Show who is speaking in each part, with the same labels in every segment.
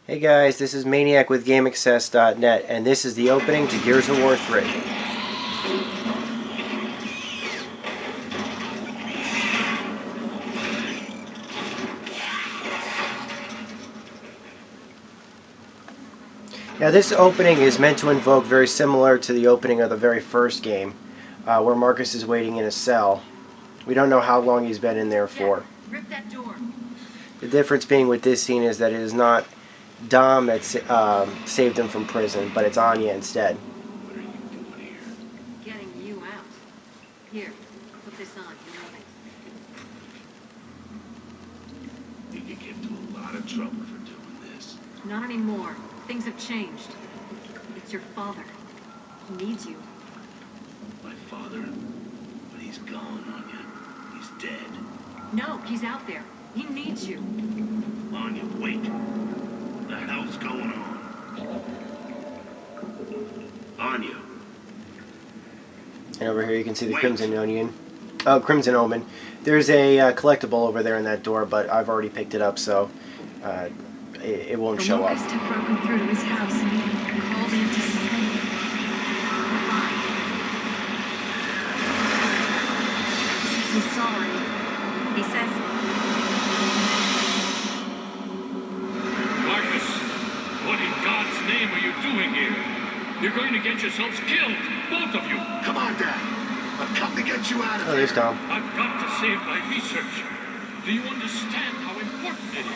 Speaker 1: Hey guys, this is Maniac with GameAccess.net, and this is the opening to Gears of War 3. Now this opening is meant to invoke very similar to the opening of the very first game, where Marcus is waiting in a cell. We don't know how long he's been in there for.
Speaker 2: Rip that door.
Speaker 1: The difference being with this scene is that it is not Dom that saved him from prison, but it's Anya instead.
Speaker 3: What are you doing here?
Speaker 2: Getting you out. Here, put this on. You know it.
Speaker 3: You could get into a lot of trouble for doing this.
Speaker 2: Not anymore. Things have changed. It's your father. He needs you.
Speaker 3: My father? But he's gone, Anya. He's dead.
Speaker 2: No, he's out there. He needs you.
Speaker 3: Anya, wait. What the hell's going on? Anya.
Speaker 1: And over here you can see the
Speaker 3: Wait.
Speaker 1: Crimson Omen. There's a collectible over there in that door, but I've already picked it up, so it won't show up.
Speaker 2: The locusts have broken through to his house and called in to slay him. He's sorry. He says...
Speaker 4: Marcus, what in God's name are you doing here? You're going to get yourselves killed, both of you.
Speaker 3: Come on, Dad. I've come to get you out of
Speaker 1: Oh, there's
Speaker 3: here.
Speaker 1: Dom.
Speaker 4: I've got to save my research. Do you understand how important it is?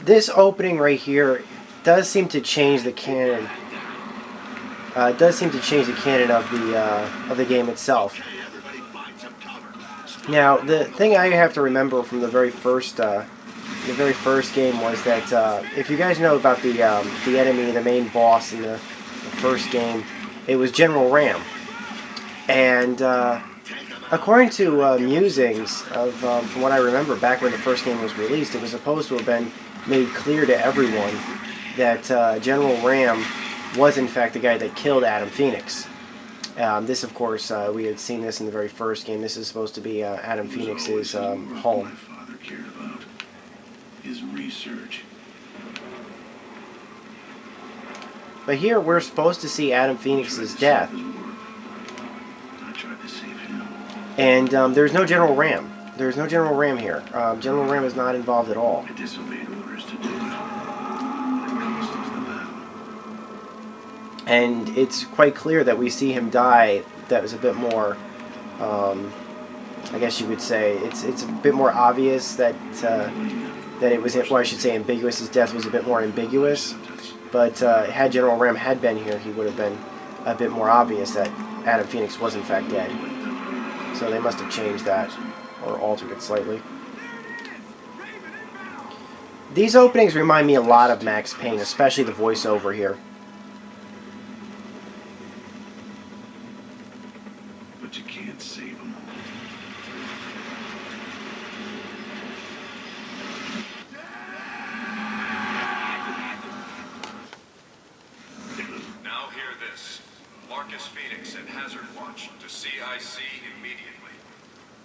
Speaker 1: This opening right here does seem to change the canon. It does seem to change the canon of the game itself.
Speaker 3: Okay, everybody find some cover.
Speaker 1: Now, the thing I have to remember from the very first game was that if you guys know about the enemy, the main boss in the first game, it was General Ram, and according to musings of from what I remember back when the first game was released, it was supposed to have been made clear to everyone that General Ram was in fact the guy that killed Adam Phoenix. This, of course, we had seen this in the very first game. This is supposed to be Adam Phoenix's home.
Speaker 3: My father cared about his research.
Speaker 1: But here we're supposed to see Adam Phoenix's death,
Speaker 3: I tried to save him.
Speaker 1: and there's no General Ram. There's no General Ram here. General Ram is not involved at all.
Speaker 3: I disobeyed orders to do it. It cost us the battle.
Speaker 1: And it's quite clear that we see him die. That was a bit more, I guess you would say, it's a bit more obvious that it was, well, I should say ambiguous. His death was a bit more ambiguous. But had General Ram had been here, he would have been a bit more obvious that Adam Phoenix was in fact dead. So they must have changed that, or altered it slightly. These openings remind me a lot of Max Payne, especially the voiceover here.
Speaker 3: But you can't save him.
Speaker 5: Now hear this. Marcus Phoenix and Hazard Watch to CIC immediately.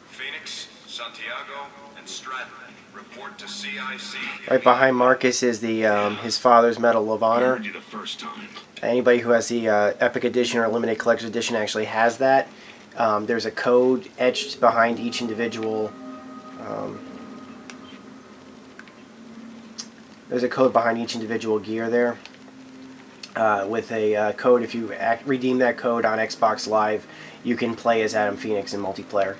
Speaker 5: Phoenix, Santiago, and Stratton report to CIC.
Speaker 1: Right behind Marcus is the his father's Medal of
Speaker 3: I
Speaker 1: Honor.
Speaker 3: heard you the first time.
Speaker 1: Anybody who has the Epic Edition or Limited Collector's Edition actually has that. There's a code etched behind each individual. There's a code behind each individual gear there. With a code, if you redeem that code on Xbox Live, you can play as Adam Phoenix in multiplayer.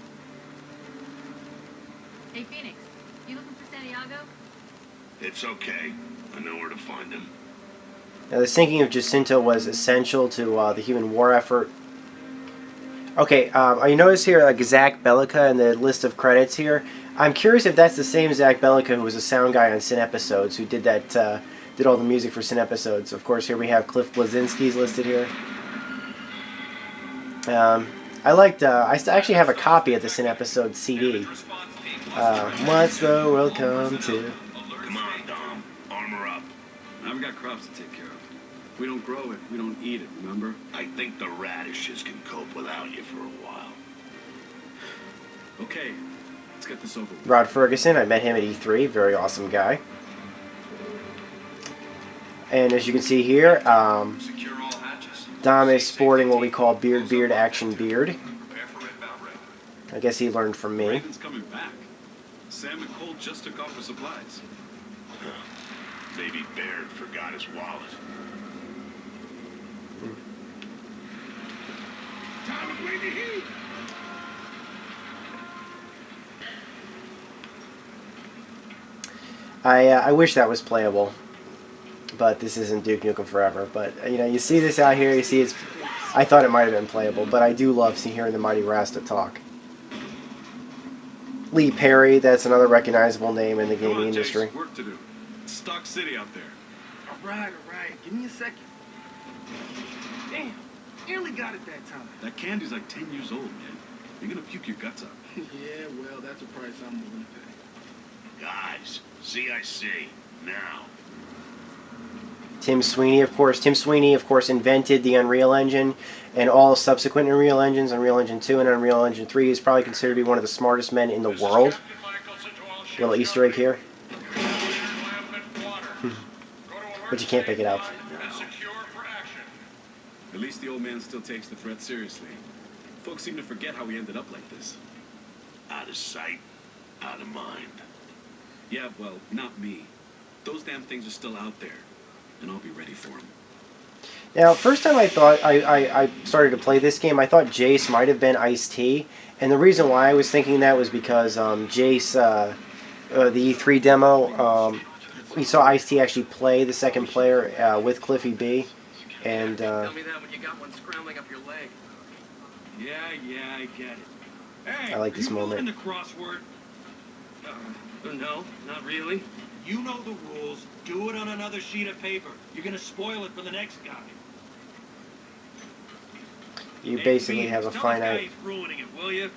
Speaker 2: Hey, Phoenix. You looking for Santiago?
Speaker 3: It's okay. I know where to find him.
Speaker 1: Now, the sinking of Jacinto was essential to the human war effort. Okay, you notice here like Zach Bellica in the list of credits here. I'm curious if that's the same Zach Bellica who was a sound guy on Sin Episodes, who did that, did all the music for Sin Episodes. Of course, here we have Cliff Bleszinski's listed here. I liked. I actually have a copy of the Sin Episodes CD. What's the world come to?
Speaker 3: Come on, Dom. Armor up.
Speaker 6: I've got crops to take care of. If we don't grow it, we don't eat it, remember?
Speaker 3: I think the radishes can cope without you for a while.
Speaker 6: Okay, Let's get this over with.
Speaker 1: Rod Ferguson, I met him at E3. Very awesome guy. And as you can see here,
Speaker 5: Secure all hatches.
Speaker 1: Dom is sporting what we call beard action beard.
Speaker 5: Prepare for inbound raid.
Speaker 1: I guess he learned from me.
Speaker 6: Raven's coming back. Sam and Cole just took off for supplies.
Speaker 3: Maybe Baird forgot his wallet. Time to bring the heat!
Speaker 1: I wish that was playable, but this isn't Duke Nukem Forever. But you know, you see this out here. You see it's. I thought it might have been playable, but I do love hearing the Mighty Rasta talk. Lee Perry, that's another recognizable name in the
Speaker 6: Come
Speaker 1: gaming
Speaker 6: on,
Speaker 1: industry.
Speaker 6: Jace, work to do. It's Stock City out there.
Speaker 7: All right. Give me a second. Damn, nearly got it that time.
Speaker 6: That candy's like 10 years old, man. You're gonna puke your guts out.
Speaker 7: Yeah, well, that's a price I'm willing to pay.
Speaker 3: Guys, CIC, now.
Speaker 1: Tim Sweeney, of course. Tim Sweeney, of course, invented the Unreal Engine and all subsequent Unreal Engines, Unreal Engine 2 and Unreal Engine 3. Is probably considered to be one of the smartest men in the world. Little Easter egg here. But you can't pick it up.
Speaker 6: At least the old man still takes the threat seriously. Folks seem to forget how we ended up like this.
Speaker 3: Out of sight, out of mind.
Speaker 6: Yeah, well, not me. Those damn things are still out there, and I'll be ready for them.
Speaker 1: Now, first time I thought I started to play this game, I thought Jace might have been Ice-T, and the reason why I was thinking that was because Jace, the E3 demo, we saw Ice-T actually play the second player with Cliffy B, and
Speaker 7: Tell me that when you got one scrambling up your leg.
Speaker 4: Yeah, I get it. Hey,
Speaker 1: I like this
Speaker 4: you
Speaker 1: moment.
Speaker 4: in the crossword?
Speaker 7: No, not really.
Speaker 8: You know the rules. Do it on another sheet of paper. You're gonna spoil it for the next guy.
Speaker 1: you
Speaker 4: Hey,
Speaker 1: basically
Speaker 4: Phoenix,
Speaker 1: have a
Speaker 4: tell this guy
Speaker 1: finite...
Speaker 4: he's ruining it, will you?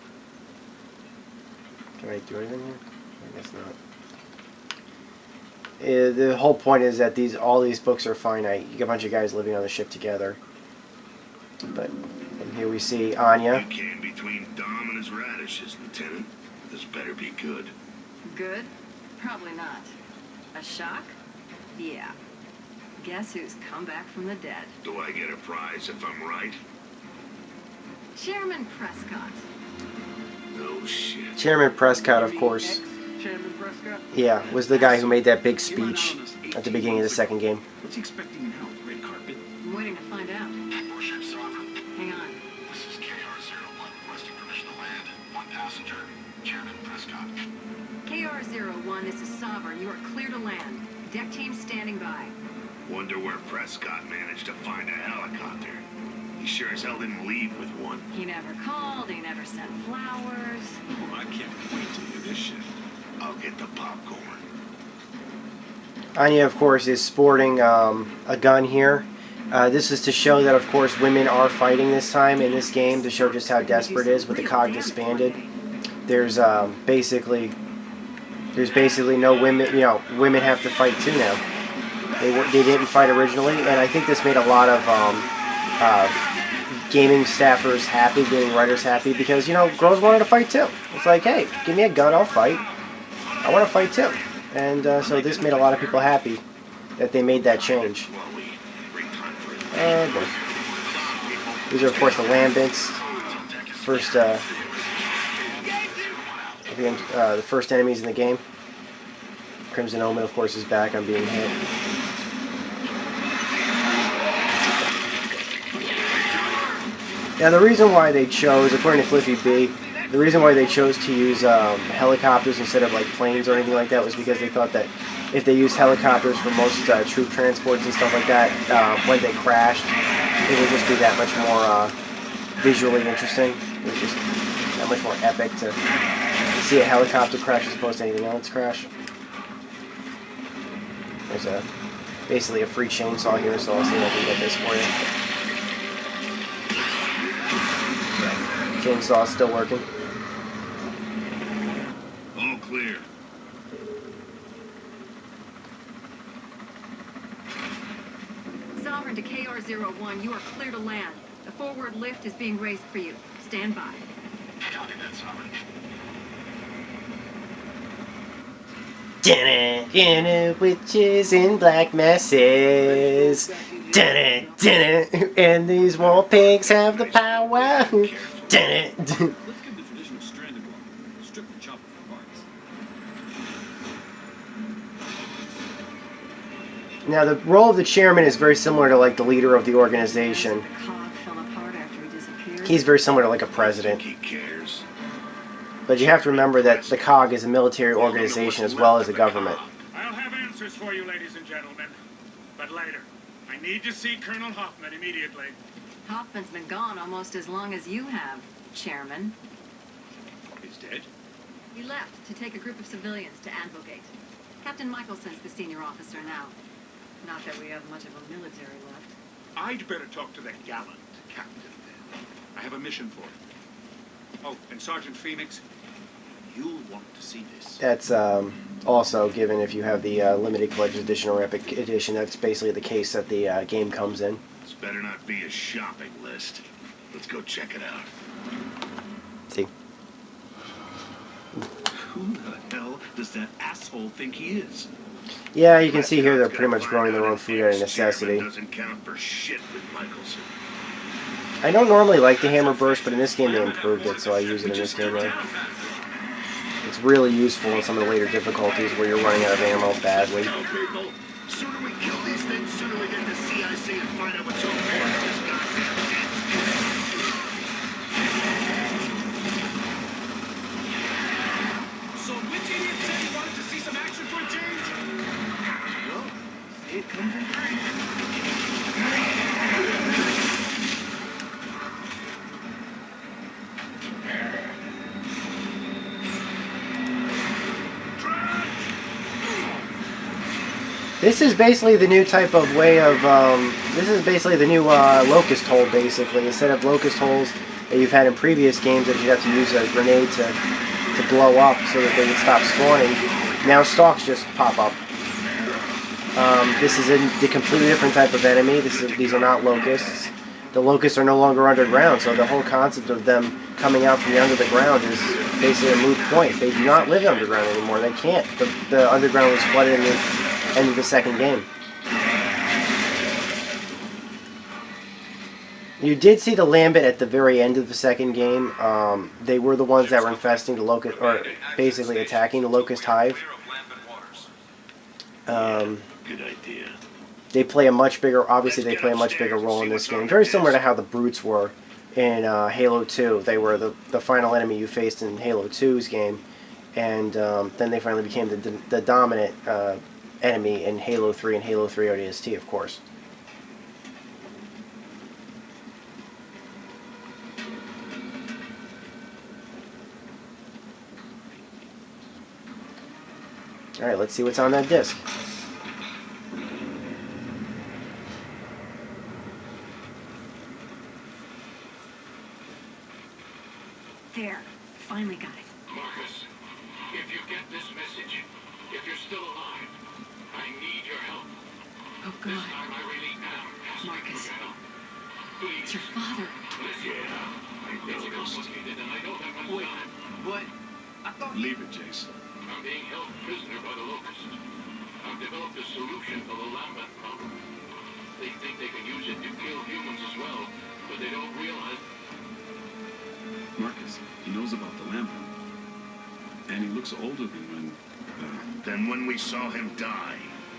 Speaker 1: Can I do anything here? I guess not. The whole point is that all these books are finite. You get a bunch of guys living on the ship together. But and here we see Anya.
Speaker 3: You came between Dom and his radishes, Lieutenant. This better be good.
Speaker 2: Good? Probably not. A shock? Yeah. Guess who's come back from the dead?
Speaker 3: Do I get a prize if I'm right?
Speaker 2: Chairman Prescott.
Speaker 3: No shit.
Speaker 1: Chairman Prescott, of course,
Speaker 7: Chairman Prescott?
Speaker 1: yeah, was the guy who made that big speech at the beginning of the second game.
Speaker 6: What's he expecting now? Red carpet?
Speaker 2: I'm waiting to find out.
Speaker 9: Warship Sovereign.
Speaker 2: Hang on.
Speaker 9: This is KR-01 requesting permission to land. One passenger, Chairman Prescott.
Speaker 2: KR-01, this is Sovereign. You are clear to land. Deck team standing by.
Speaker 3: Wonder where Prescott managed to find a helicopter. He sure as hell didn't leave with one.
Speaker 2: He never called, he never sent flowers.
Speaker 6: Oh, I can't wait to hear this shit.
Speaker 3: I'll get the popcorn.
Speaker 1: Anya, of course, is sporting a gun here. This is to show that, of course, women are fighting this time in this game, to show just how desperate it is with the COG disbanded. There's basically no women. You know, women have to fight too now. They didn't fight originally, and I think this made a lot of gaming staffers happy, gaming writers happy, because, you know, girls wanted to fight too. It's like, hey, give me a gun, I'll fight. I want to fight too. And so this made a lot of people happy that they made that change. And these are, of course, the Lambents. First, the first enemies in the game. Crimson Omen, of course, is back on being hit. Now, the reason why they chose, according to Cliffy B, the reason why they chose to use helicopters instead of like planes or anything like that was because they thought that if they used helicopters for most troop transports and stuff like that, when they crashed, it would just be that much more visually interesting. It was just that much more epic to see a helicopter crash as opposed to anything else crash. There's basically a free chainsaw here, so I'll see if I can get this for you. Chainsaw still working.
Speaker 3: All clear.
Speaker 2: Sovereign to KR-01, you are clear to land. The forward lift is being raised for you. Stand by.
Speaker 9: Copy that, Sovereign.
Speaker 1: Witches in black masses. And these wall pigs have the power.
Speaker 6: Let's give the traditional stranded walk. Strip and chop it for parts.
Speaker 1: Now, the role of the chairman is very similar to, like, the leader of the organization.
Speaker 2: The cog fell apart after he disappeared.
Speaker 1: He's very similar to, like, a president.
Speaker 3: He cares.
Speaker 1: But you have to remember that the COG is a military organization as well as a government.
Speaker 8: I'll have answers for you, ladies and gentlemen. But later. I need to see Colonel Hoffman immediately.
Speaker 2: Hoffman's been gone almost as long as you have, Chairman.
Speaker 8: He's dead?
Speaker 2: He left to take a group of civilians to Anvilgate. Captain Michelson's the senior officer now. Not that we have much of a military left.
Speaker 8: I'd better talk to that gallant captain then. I have a mission for him. Oh, and Sergeant Phoenix, you'll want to see this.
Speaker 1: That's also given if you have the limited collector's edition or epic edition. That's basically the case that the game comes in.
Speaker 3: This better not be a shopping list. Let's go check it out.
Speaker 1: See?
Speaker 6: Who the hell does that asshole think he is?
Speaker 1: Yeah, you can see here they're pretty much growing their own food out of necessity.
Speaker 3: Doesn't count for shit with Michelson.
Speaker 1: I don't normally like the hammer burst, but in this game they improved it, so I use it in this game now. It's really useful in some of the later difficulties where you're running out of ammo badly.
Speaker 3: Sooner we kill these things, sooner we get to CIC and find out what's over there.
Speaker 8: So which idiot said he wanted to see some action for a change? Well, it comes in three.
Speaker 1: This is basically the new type of way of, this is basically the new locust hole, basically. Instead of locust holes that you've had in previous games that you'd have to use a grenade to blow up so that they would stop spawning, now stalks just pop up. This is a completely different type of enemy. These are not locusts. The locusts are no longer underground, so the whole concept of them coming out from the under the ground is basically a moot point. They do not live underground anymore. They can't. The underground was flooded in the end of the second game. You did see the Lambent at the very end of the second game. They were the ones that were infesting the locust, or basically attacking the locust hive.
Speaker 3: Good idea.
Speaker 1: They play a much bigger, obviously they play a much bigger role in this game. Very similar to how the Brutes were in Halo 2. They were the final enemy you faced in Halo 2's game. And then they finally became the dominant enemy in Halo 3 and Halo 3 ODST, of course. Alright, let's see what's on that disc.
Speaker 2: There. Finally got it.
Speaker 4: Marcus, if you get this message, if you're still alive, I need your help.
Speaker 2: Oh,
Speaker 4: This
Speaker 2: God.
Speaker 4: time I really am asking
Speaker 2: Marcus.
Speaker 4: for your help. Please,
Speaker 2: It's your father.
Speaker 4: listen. It's complicated and I don't have much
Speaker 7: Wait,
Speaker 4: time.
Speaker 7: but I thought
Speaker 6: Leave it, Jason.
Speaker 4: I'm being held prisoner by the Locust. I've developed a solution for the Lambent problem. They think they can use it to kill humans as well, but they don't realize.
Speaker 6: Marcus, he knows about the Lambent. And he looks older than when...
Speaker 3: Then when we saw him die,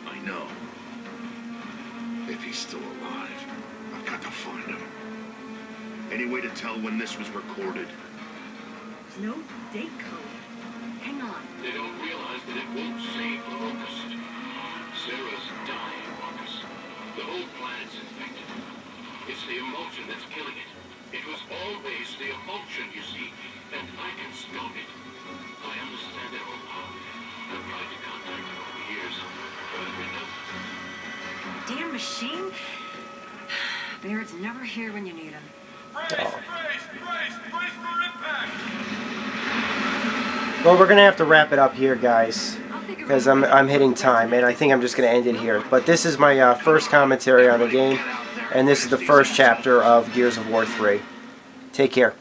Speaker 3: I know. If he's still alive, I've got to find him. Any way to tell when this was recorded?
Speaker 2: There's no date code. Hang on.
Speaker 4: They don't realize that it won't save the Locust. Sarah's dying, Marcus. The whole planet's infected. It's the emotion that's killing it. It was always the emotion, you see, and I can stop it. I understand it all now. I've tried to contact her over the years, but I've been out.
Speaker 2: Damn machine. Baird's never here when you need him.
Speaker 1: Well, we're going to have to wrap it up here, guys, because I'm hitting time, and I think I'm just going to end it here. But this is my first commentary on the game, and this is the first chapter of Gears of War 3. Take care.